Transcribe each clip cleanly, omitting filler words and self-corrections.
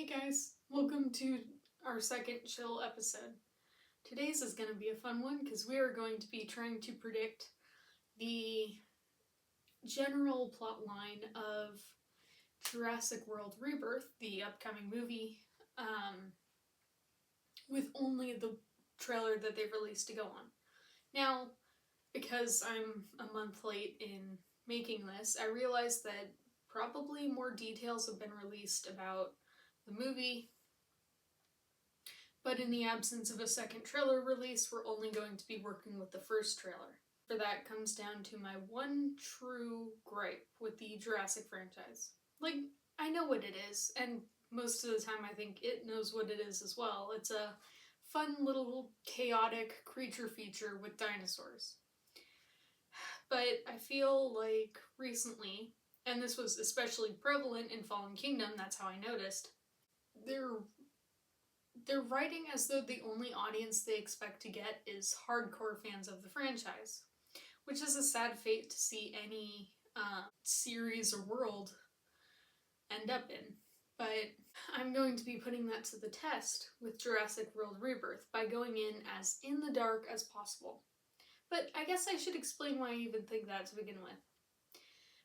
Hey guys, welcome to our second chill episode. Today's is going to be a fun one because we are going to be trying to predict the general plot line of Jurassic World Rebirth, the upcoming movie, with only the trailer that they've released to go on. Now, because I'm a month late in making this, I realized that probably more details have been released about the movie, but in the absence of a second trailer release, we're only going to be working with the first trailer. For that comes down to my one true gripe with the Jurassic franchise. Like, I know what it is, and most of the time I think it knows what it is as well. It's a fun little chaotic creature feature with dinosaurs. But I feel like recently, and this was especially prevalent in Fallen Kingdom, that's how I noticed, they're writing as though the only audience they expect to get is hardcore fans of the franchise, which is a sad fate to see any series or world end up in. But I'm going to be putting that to the test with Jurassic World Rebirth by going in as in the dark as possible. But I guess I should explain why I even think that to begin with.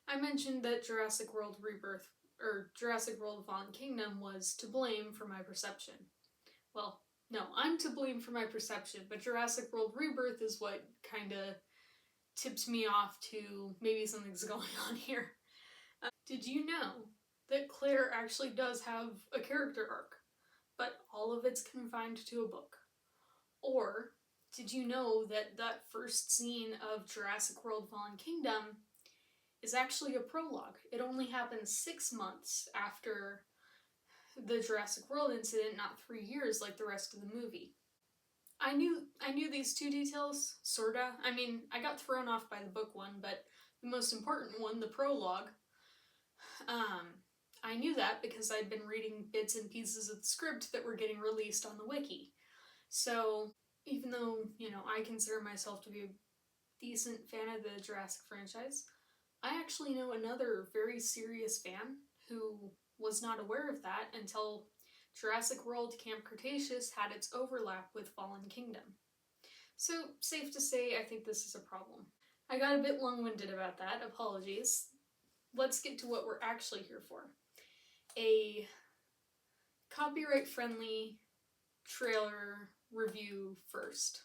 I mentioned that Jurassic World Rebirth, or Jurassic World Fallen Kingdom, was to blame for my perception. Well, no, I'm to blame for my perception, but Jurassic World Rebirth is what kind of tipped me off to maybe something's going on here. Did you know that Claire actually does have a character arc, but all of it's confined to a book? Or did you know that that first scene of Jurassic World Fallen Kingdom is actually a prologue? It only happens 6 months after the Jurassic World incident, not 3 years like the rest of the movie. I knew these two details, sorta. I mean, I got thrown off by the book one, but the most important one, the prologue, I knew that because I'd been reading bits and pieces of the script that were getting released on the wiki. So, even though, I consider myself to be a decent fan of the Jurassic franchise, I actually know another very serious fan who was not aware of that until Jurassic World Camp Cretaceous had its overlap with Fallen Kingdom. So, safe to say, I think this is a problem. I got a bit long-winded about that, apologies. Let's get to what we're actually here for. A copyright-friendly trailer review first.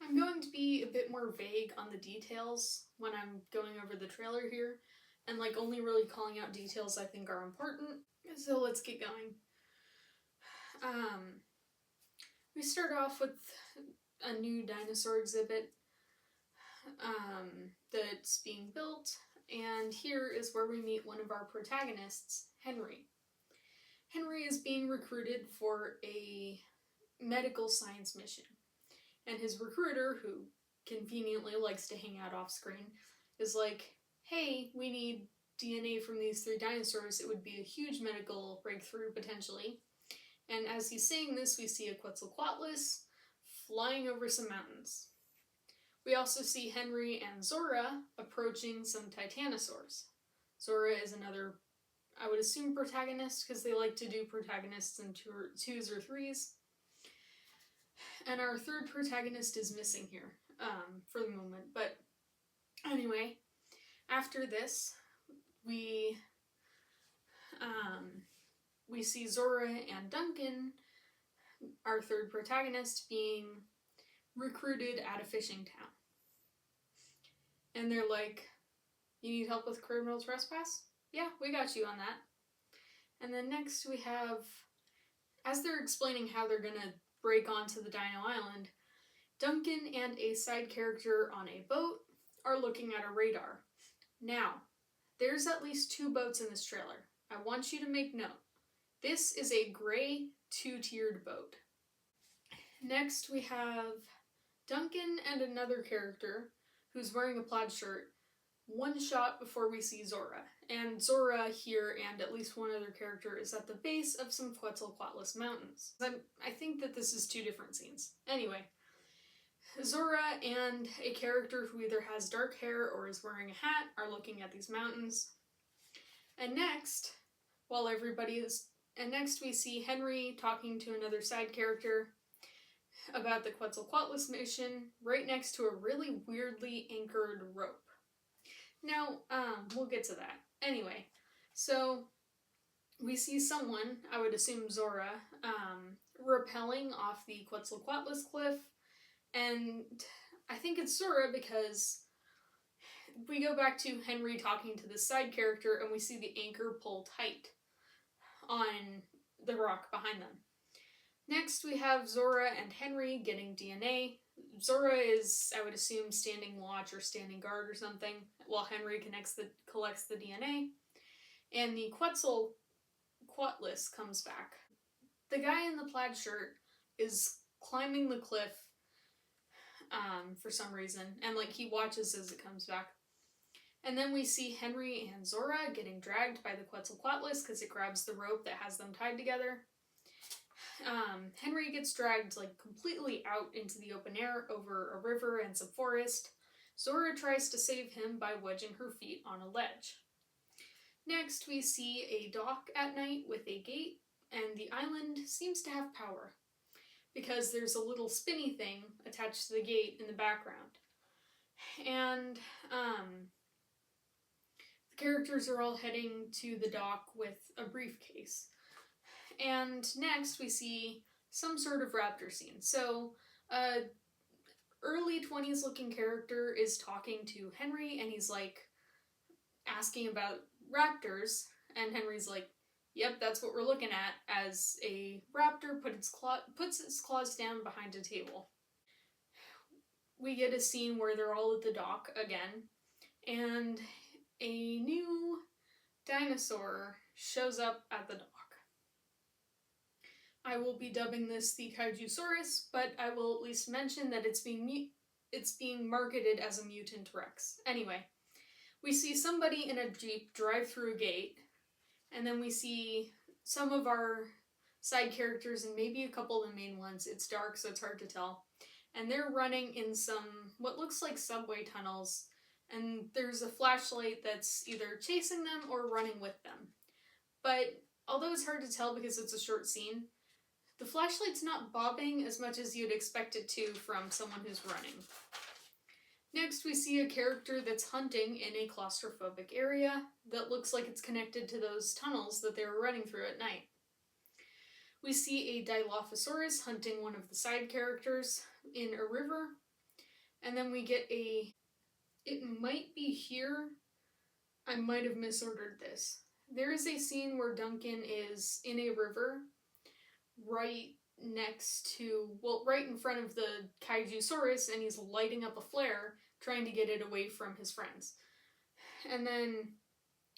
I'm going to be a bit more vague on the details when I'm going over the trailer here, and only really calling out details I think are important. So let's get going. We start off with a new dinosaur exhibit that's being built, and here is where we meet one of our protagonists, Henry. Henry is being recruited for a medical science mission, and his recruiter, who conveniently likes to hang out off screen, is like, hey, we need DNA from these 3 dinosaurs. It would be a huge medical breakthrough, potentially. And as he's saying this, we see a Quetzalcoatlus flying over some mountains. We also see Henry and Zora approaching some titanosaurs. Zora is another, I would assume, protagonist, because they like to do protagonists in 2s or 3s. And our third protagonist is missing here, for the moment. But anyway, after this, we see Zora and Duncan, our third protagonist, being recruited at a fishing town. And they're like, you need help with criminal trespass? Yeah, we got you on that. And then next we have, as they're explaining how they're gonna break onto the Dino Island, Duncan and a side character on a boat are looking at a radar. Now, there's at least 2 boats in this trailer. I want you to make note. This is a gray 2-tiered boat. Next we have Duncan and another character who's wearing a plaid shirt, one shot before we see Zora. And Zora here and at least one other character is at the base of some Quetzalcoatlus mountains. I think that this is 2 different scenes. Anyway, Zora and a character who either has dark hair or is wearing a hat are looking at these mountains. And next, while everybody is And next we see Henry talking to another side character about the Quetzalcoatlus mission right next to a really weirdly anchored rope. Now, we'll get to that. Anyway, so we see someone, I would assume Zora, rappelling off the Quetzalcoatlus cliff, and I think it's Zora because we go back to Henry talking to this side character and we see the anchor pull tight on the rock behind them. Next, we have Zora and Henry getting DNA. Zora is, I would assume, standing watch or standing guard or something, while Henry collects the DNA. And the Quetzalcoatlus comes back. The guy in the plaid shirt is climbing the cliff for some reason, and like he watches as it comes back. And then we see Henry and Zora getting dragged by the Quetzalcoatlus because it grabs the rope that has them tied together. Henry gets dragged like completely out into the open air over a river and some forest. Zora tries to save him by wedging her feet on a ledge. Next, we see a dock at night with a gate, and the island seems to have power because there's a little spinny thing attached to the gate in the background. And the characters are all heading to the dock with a briefcase. And next we see some sort of raptor scene. So, early 20s looking character is talking to Henry, and he's like asking about raptors, and Henry's like, yep, that's what we're looking at, as a raptor puts its claws down behind a table. We get a scene where they're all at the dock again, and a new dinosaur shows up at the dock. I will be dubbing this the Kaijusaurus, but I will at least mention that it's being marketed as a mutant Rex. Anyway, we see somebody in a Jeep drive through a gate, and then we see some of our side characters and maybe a couple of the main ones. It's dark, so it's hard to tell. And they're running in some, what looks like subway tunnels, and there's a flashlight that's either chasing them or running with them. But although it's hard to tell because it's a short scene, the flashlight's not bobbing as much as you'd expect it to from someone who's running. Next, we see a character that's hunting in a claustrophobic area that looks like it's connected to those tunnels that they were running through at night. We see a Dilophosaurus hunting one of the side characters in a river, and then we get it might be here, I might have misordered this. There is a scene where Duncan is in a river right in front of the Kaijusaurus, and he's lighting up a flare, trying to get it away from his friends. And then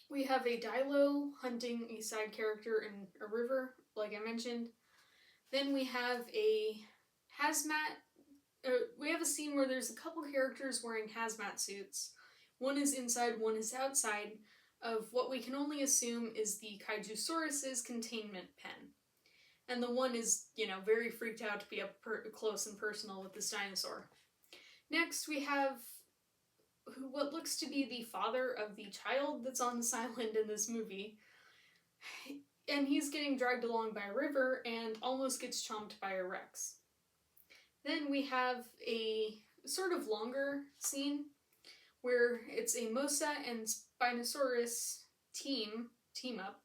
we have a Dilo hunting a side character in a river, like I mentioned. Then we have a we have a scene where there's a couple characters wearing hazmat suits. One is inside, one is outside of what we can only assume is the Kaijusaurus's containment pen. And the one is, very freaked out to be up close and personal with this dinosaur. Next, we have what looks to be the father of the child that's on this island in this movie. And he's getting dragged along by a river and almost gets chomped by a Rex. Then we have a sort of longer scene where it's a Mosa and Spinosaurus team up,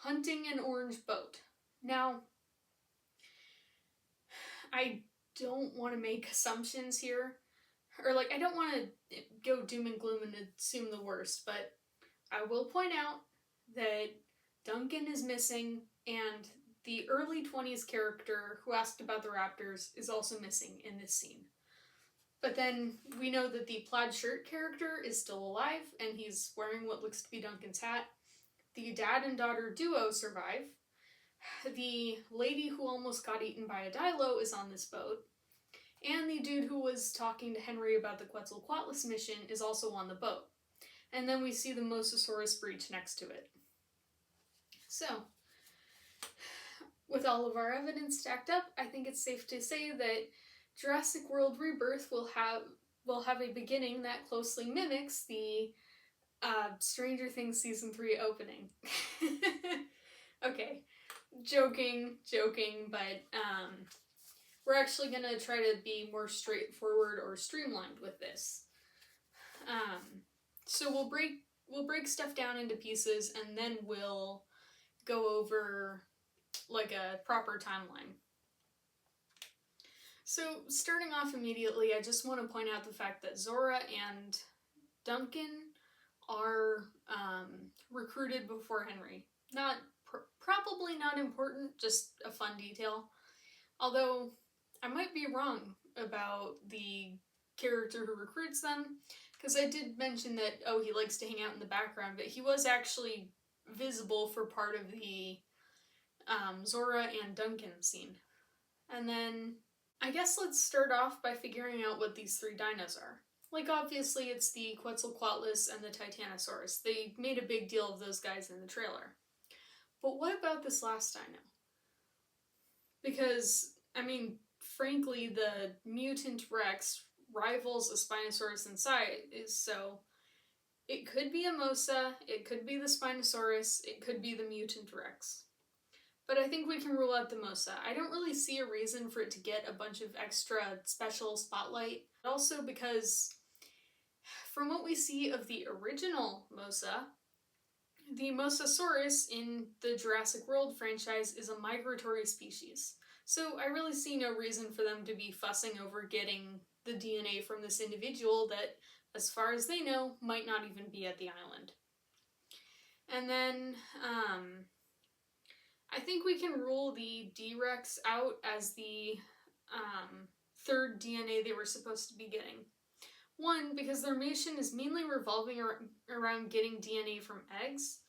hunting an orange boat. Now, I don't want to make assumptions here, or I don't want to go doom and gloom and assume the worst, but I will point out that Duncan is missing, and the early 20s character who asked about the raptors is also missing in this scene. But then we know that the plaid shirt character is still alive, and he's wearing what looks to be Duncan's hat. The dad and daughter duo survive. The lady who almost got eaten by a Dilo is on this boat. And the dude who was talking to Henry about the Quetzalcoatlus mission is also on the boat. And then we see the Mosasaurus breach next to it. So, with all of our evidence stacked up, I think it's safe to say that Jurassic World Rebirth will have a beginning that closely mimics the Stranger Things Season 3 opening. Okay, joking, but we're actually gonna try to be more straightforward or streamlined with this. So we'll break stuff down into pieces, and then we'll go over like a proper timeline. So starting off immediately, I just want to point out the fact that Zora and Duncan are recruited before Henry. Probably not important, just a fun detail. Although I might be wrong about the character who recruits them, because I did mention that, oh, he likes to hang out in the background, but he was actually visible for part of the Zora and Duncan scene. And then I guess let's start off by figuring out what these three dinos are. Like, obviously, it's the Quetzalcoatlus and the Titanosaurus. They made a big deal of those guys in the trailer. But what about this last dino? Because, I mean, frankly, the mutant Rex rivals a Spinosaurus in size, so it could be a Mosa, it could be the Spinosaurus, it could be the mutant Rex. But I think we can rule out the Mosa. I don't really see a reason for it to get a bunch of extra special spotlight. Also because, from what we see of the original Mosa, the Mosasaurus in the Jurassic World franchise is a migratory species. So I really see no reason for them to be fussing over getting the DNA from this individual that, as far as they know, might not even be at the island. And then, I think we can rule the D-Rex out as the third DNA they were supposed to be getting. One, because their mission is mainly revolving around getting DNA from eggs.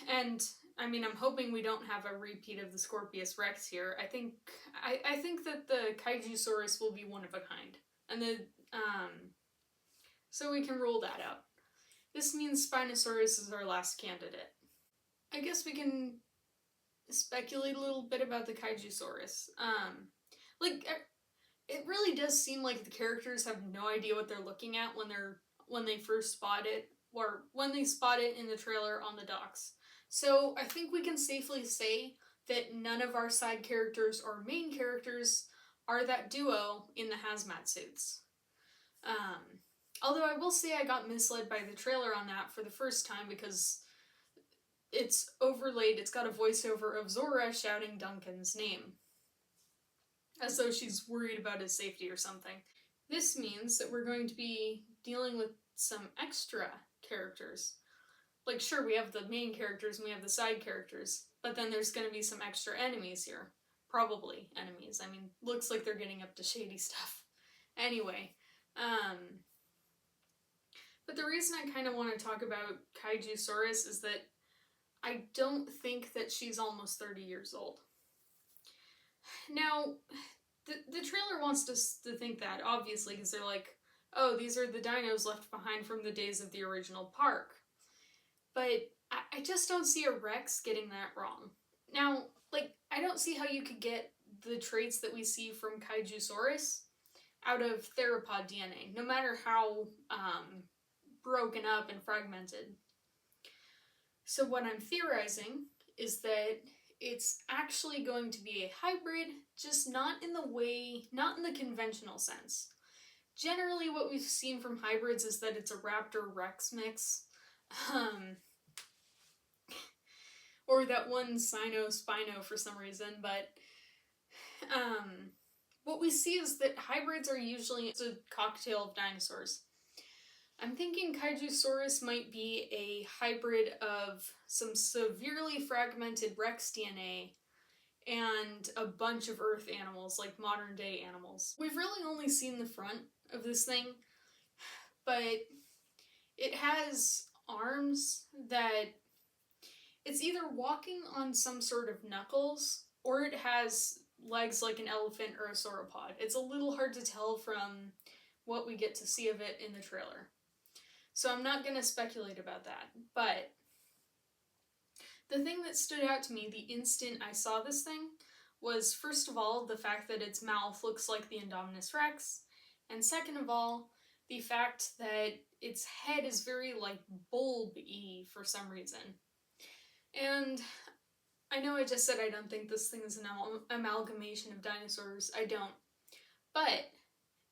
And, I mean, I'm hoping we don't have a repeat of the Scorpius Rex here. I think that the Kaijusaurus will be one of a kind. And so we can rule that out. This means Spinosaurus is our last candidate. I guess we can speculate a little bit about the Kaijusaurus. It really does seem like the characters have no idea what they're looking at when they first spot it, or when they spot it in the trailer on the docks. So I think we can safely say that none of our side characters or main characters are that duo in the hazmat suits. Although I will say I got misled by the trailer on that for the first time, because it's overlaid, it's got a voiceover of Zora shouting Duncan's name, as though she's worried about his safety or something. This means that we're going to be dealing with some extra characters. Like, sure, we have the main characters and we have the side characters, but then there's going to be some extra enemies here. Probably enemies. I mean, looks like they're getting up to shady stuff. Anyway, but the reason I kind of want to talk about Kaijusaurus is that I don't think that she's almost 30 years old. Now, the trailer wants us to think that, obviously, because they're like, oh, these are the dinos left behind from the days of the original park. But I just don't see a Rex getting that wrong. Now, like, I don't see how you could get the traits that we see from Kaijusaurus out of theropod DNA, no matter how broken up and fragmented. So what I'm theorizing is that it's actually going to be a hybrid, just not in the conventional sense. Generally, what we've seen from hybrids is that it's a Raptor-Rex mix. Or that one Sino-Spino for some reason, but what we see is that hybrids are usually a cocktail of dinosaurs. I'm thinking Kaijusaurus might be a hybrid of some severely fragmented Rex DNA and a bunch of Earth animals, like modern day animals. We've really only seen the front of this thing, but it has arms that it's either walking on some sort of knuckles, or it has legs like an elephant or a sauropod. It's a little hard to tell from what we get to see of it in the trailer. So I'm not going to speculate about that, but the thing that stood out to me the instant I saw this thing was, first of all, the fact that its mouth looks like the Indominus Rex, and second of all, the fact that its head is very, like, bulb-y for some reason. And I know I just said I don't think this thing is an amalgamation of dinosaurs. I don't. But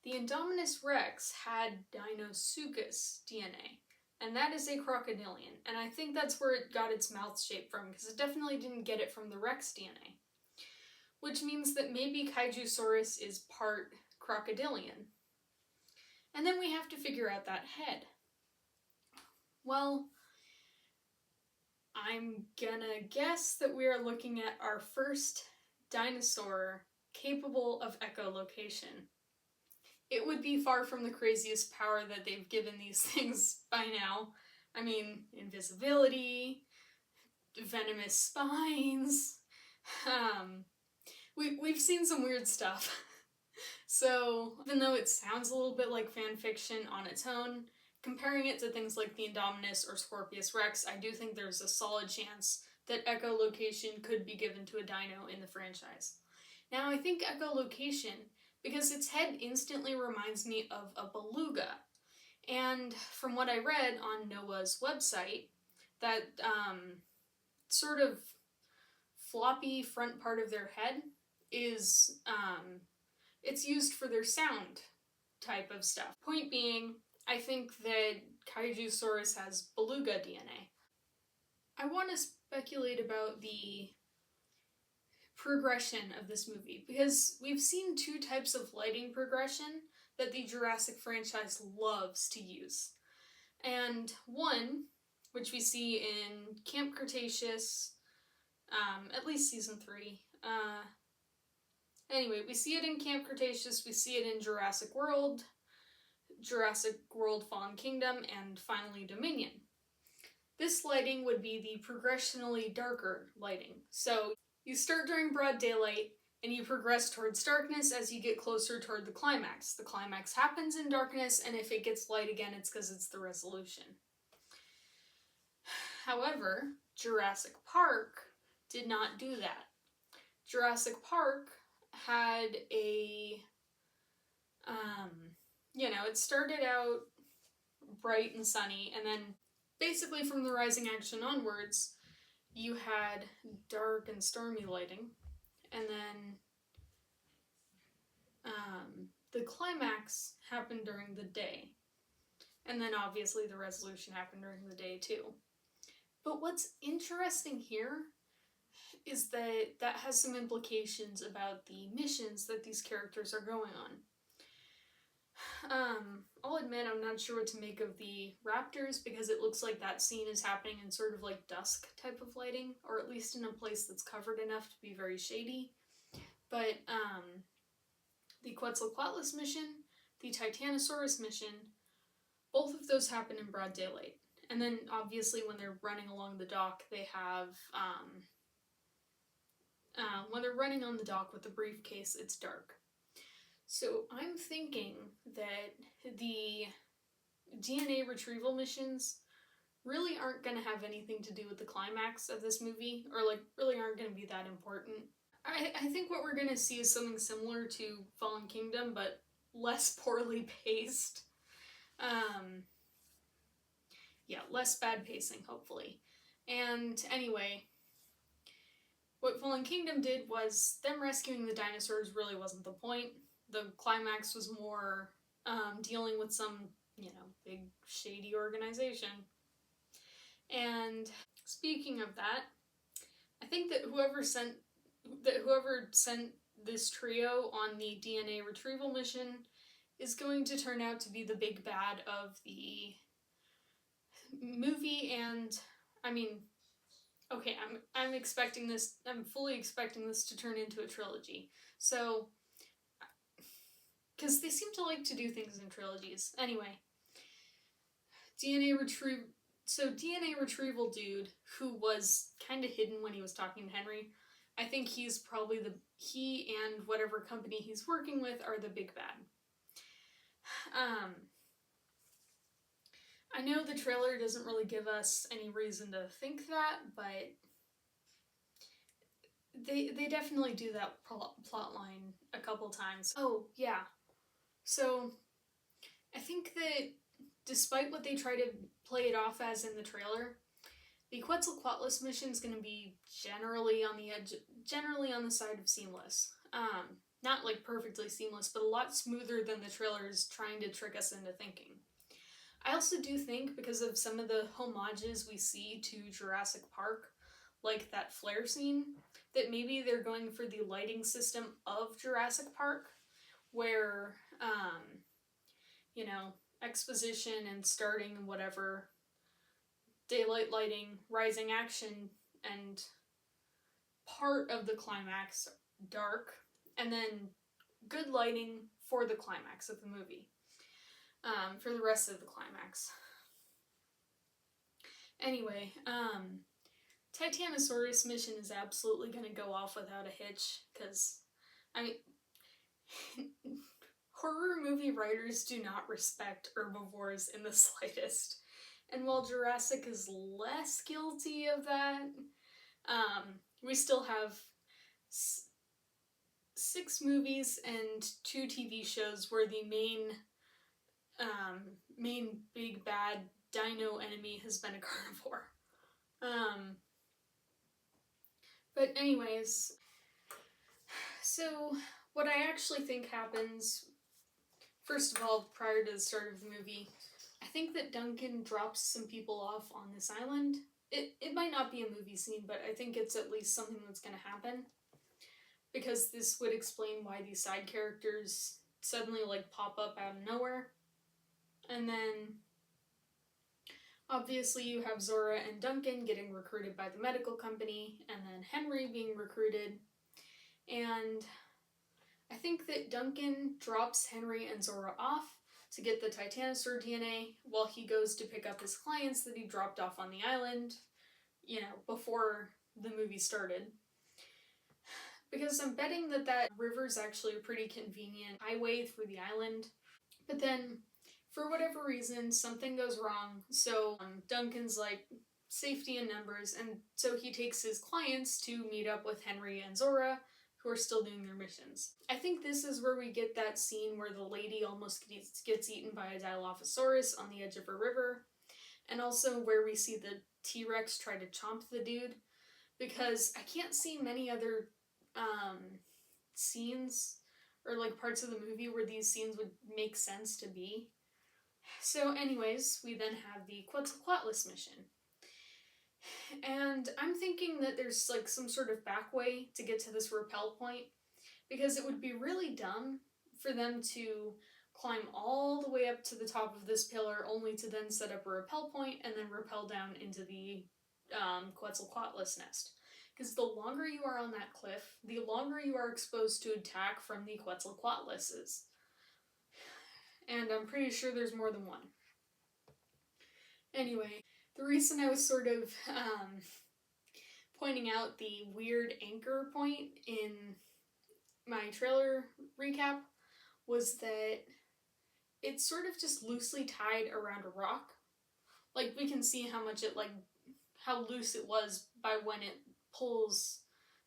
the Indominus Rex had Deinosuchus DNA, and that is a crocodilian, and I think that's where it got its mouth shape from, because it definitely didn't get it from the Rex DNA. Which means that maybe Kaijusaurus is part crocodilian. And then we have to figure out that head. Well, I'm gonna guess that we are looking at our first dinosaur capable of echolocation. It would be far from the craziest power that they've given these things by now. I mean, invisibility, venomous spines. We've seen some weird stuff. So, even though it sounds a little bit like fan fiction on its own, comparing it to things like the Indominus or Scorpius Rex, I do think there's a solid chance that echolocation could be given to a dino in the franchise. Now, I think echolocation, because its head instantly reminds me of a beluga. And from what I read on NOAA's website, that sort of floppy front part of their head is, it's used for their sound type of stuff. Point being, I think that Kaijusaurus has beluga DNA. I want to speculate about the progression of this movie, because we've seen two types of lighting progression that the Jurassic franchise loves to use. And one, which we see in Camp Cretaceous, at least season 3. Anyway, we see it in Camp Cretaceous, we see it in Jurassic World Fallen Kingdom, and finally Dominion. This lighting would be the progressionally darker lighting. So you start during broad daylight, and you progress towards darkness as you get closer toward the climax. The climax happens in darkness, and if it gets light again, it's because it's the resolution. However, Jurassic Park did not do that. Jurassic Park had a, it started out bright and sunny, and then basically from the rising action onwards, you had dark and stormy lighting, and then the climax happened during the day. And then obviously the resolution happened during the day too. But what's interesting here is that that has some implications about the missions that these characters are going on. I'll admit I'm not sure what to make of the raptors, because it looks like that scene is happening in sort of like dusk type of lighting, or at least in a place that's covered enough to be very shady. But the Quetzalcoatlus mission, the Titanosaurus mission, both of those happen in broad daylight. And then obviously when they're running along the dock, they have, when they're running on the dock with the briefcase, it's dark. So I'm thinking that the DNA retrieval missions really aren't going to have anything to do with the climax of this movie, or like really aren't going to be that important. I think what we're going to see is something similar to Fallen Kingdom, but less poorly paced. Less bad pacing, hopefully. And anyway, what Fallen Kingdom did was them rescuing the dinosaurs really wasn't the point. The climax was more dealing with some, big shady organization. And speaking of that, I think that whoever sent this trio on the DNA retrieval mission is going to turn out to be the big bad of the movie. And I'm expecting this, I'm fully expecting this to turn into a trilogy. So, because they seem to like to do things in trilogies. Anyway, DNA retrieval dude, who was kind of hidden when he was talking to Henry, I think he's probably he and whatever company he's working with are the big bad. I know the trailer doesn't really give us any reason to think that, but they definitely do that plot line a couple times. Oh, yeah. So, I think that despite what they try to play it off as in the trailer, The Quetzalcoatlus mission is going to be generally on the side of seamless. Not like perfectly seamless, but a lot smoother than the trailer is trying to trick us into thinking. I also do think, because of some of the homages we see to Jurassic Park, like that flare scene, that maybe they're going for the lighting system of Jurassic Park, where, exposition and starting and whatever, daylight lighting, rising action, and part of the climax dark, and then good lighting for the climax of the movie, for the rest of the climax. Anyway, Titanosaurus mission is absolutely going to go off without a hitch, because, horror movie writers do not respect herbivores in the slightest. And while Jurassic is less guilty of that, we still have 6 movies and 2 TV shows where the main big bad dino enemy has been a carnivore. But anyways, so what I actually think happens, first of all, prior to the start of the movie, I think that Duncan drops some people off on this island. It might not be a movie scene, but I think it's at least something that's going to happen, because this would explain why these side characters suddenly pop up out of nowhere. And then obviously you have Zora and Duncan getting recruited by the medical company, and then Henry being recruited. And I think that Duncan drops Henry and Zora off to get the Titanosaur DNA while he goes to pick up his clients that he dropped off on the island, before the movie started. Because I'm betting that river's actually a pretty convenient highway through the island. But then, for whatever reason, something goes wrong, so Duncan's like, safety in numbers, and so he takes his clients to meet up with Henry and Zora, who are still doing their missions. I think this is where we get that scene where the lady almost gets eaten by a Dilophosaurus on the edge of a river, and also where we see the T-Rex try to chomp the dude, because I can't see many other scenes or parts of the movie where these scenes would make sense to be. So anyways, we then have the Quetzalcoatlus mission. And I'm thinking that there's some sort of back way to get to this rappel point, because it would be really dumb for them to climb all the way up to the top of this pillar only to then set up a rappel point and then rappel down into the Quetzalcoatlus nest. Because the longer you are on that cliff, the longer you are exposed to attack from the Quetzalcoatluses. And I'm pretty sure there's more than one. Anyway, the reason I was sort of pointing out the weird anchor point in my trailer recap was that it's sort of just loosely tied around a rock. We can see how much how loose it was by when it pulls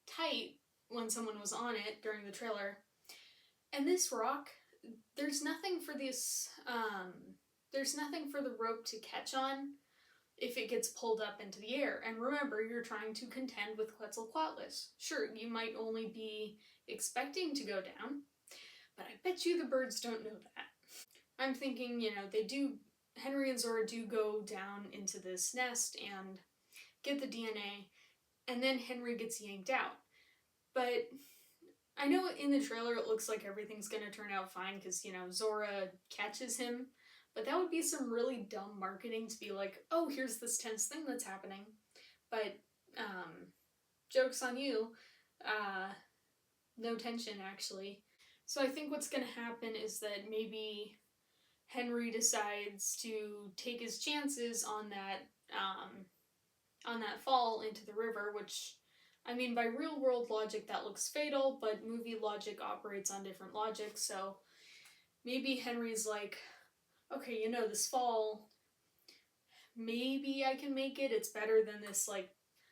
tight when someone was on it during the trailer. And this rock, there's nothing for this, there's nothing for the rope to catch on if it gets pulled up into the air. And remember, you're trying to contend with Quetzalcoatlus. Sure, you might only be expecting to go down, but I bet you the birds don't know that. I'm thinking, Henry and Zora do go down into this nest and get the DNA, and then Henry gets yanked out. But I know in the trailer it looks like everything's gonna turn out fine because, Zora catches him, but that would be some really dumb marketing to be like, oh, here's this tense thing that's happening. But, joke's on you. No tension, actually. So I think what's gonna happen is that maybe Henry decides to take his chances on that fall into the river, which, by real world logic that looks fatal, but movie logic operates on different logic, so maybe Henry's like, okay, this fall, maybe I can make it. It's better than this,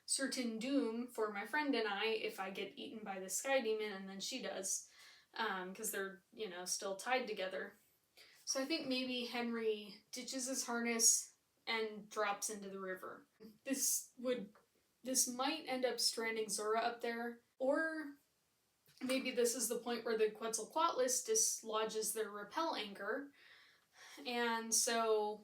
certain doom for my friend and I if I get eaten by the sky demon and then she does, because they're, still tied together. So I think maybe Henry ditches his harness, and drops into the river. This might end up stranding Zora up there, or maybe this is the point where the Quetzalcoatlus dislodges their rappel anchor, and so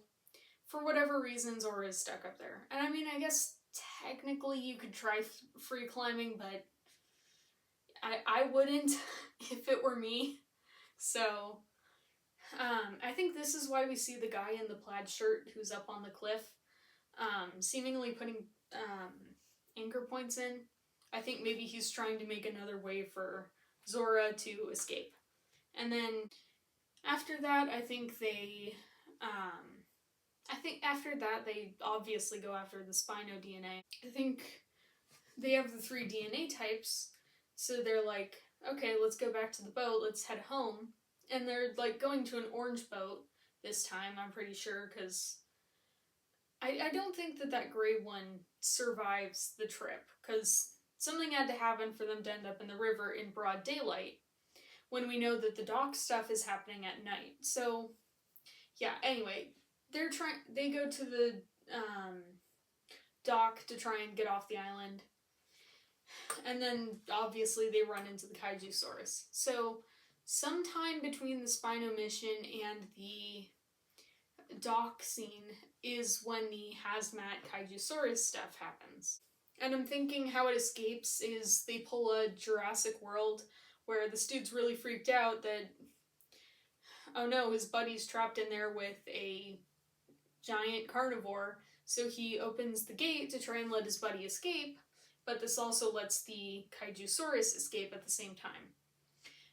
for whatever reason Zora is stuck up there. And I mean, I guess technically you could try free climbing, but I wouldn't if it were me. So I think this is why we see the guy in the plaid shirt who's up on the cliff, seemingly putting anchor points in. I think maybe he's trying to make another way for Zora to escape. And then after that, I think after that they obviously go after the Spino DNA. I think they have the 3 DNA types, so they're like, okay, let's go back to the boat, let's head home. And they're like going to an orange boat this time, I'm pretty sure, because I don't think that gray one survives the trip, because something had to happen for them to end up in the river in broad daylight, when we know that the dock stuff is happening at night. So, yeah, anyway, they go to the dock to try and get off the island, and then obviously they run into the Kaijusaurus. So, sometime between the Spino mission and the dock scene is when the hazmat Kaijusaurus stuff happens. And I'm thinking how it escapes is they pull a Jurassic World where this dude's really freaked out that, oh no, his buddy's trapped in there with a giant carnivore, so he opens the gate to try and let his buddy escape, but this also lets the Kaijusaurus escape at the same time.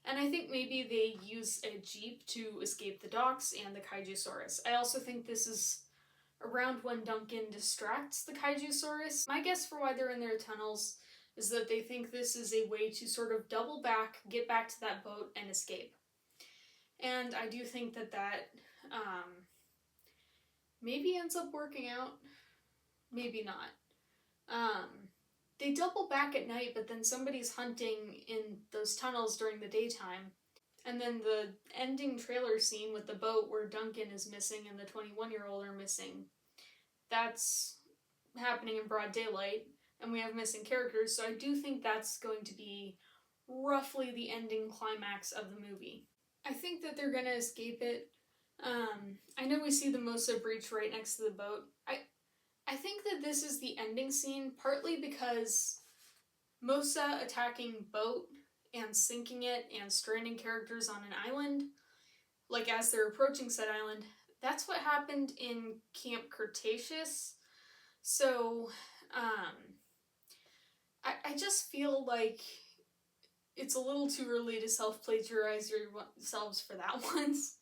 And I think maybe they use a jeep to escape the docks and the Kaijusaurus. I also think this is around when Duncan distracts the Kaijusaurus. My guess for why they're in their tunnels is that they think this is a way to sort of double back, get back to that boat, and escape. And I do think that maybe ends up working out. Maybe not. They double back at night, but then somebody's hunting in those tunnels during the daytime. And then the ending trailer scene with the boat where Duncan is missing and the 21-year-old are missing, that's happening in broad daylight, and we have missing characters, so I do think that's going to be roughly the ending climax of the movie. I think that they're gonna escape it. I know we see the Mosa breach right next to the boat. I think that this is the ending scene, partly because Mosa attacking boat and sinking it and stranding characters on an island, like as they're approaching said island, that's what happened in Camp Cretaceous. So, I just feel like it's a little too early to self-plagiarize yourselves for that once.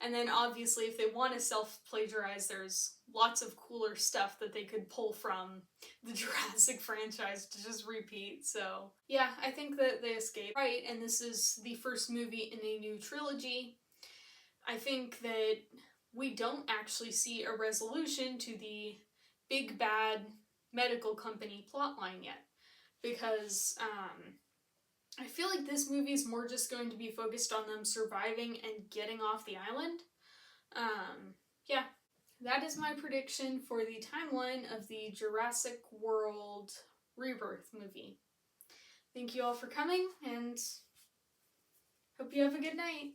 And then obviously if they want to self-plagiarize, there's lots of cooler stuff that they could pull from the Jurassic franchise to just repeat. So yeah, I think that they escaped. Right, and this is the first movie in a new trilogy. I think that we don't actually see a resolution to the big bad medical company plotline yet. Because I feel like this movie is more just going to be focused on them surviving and getting off the island. Yeah, that is my prediction for the timeline of the Jurassic World Rebirth movie. Thank you all for coming, and hope you have a good night.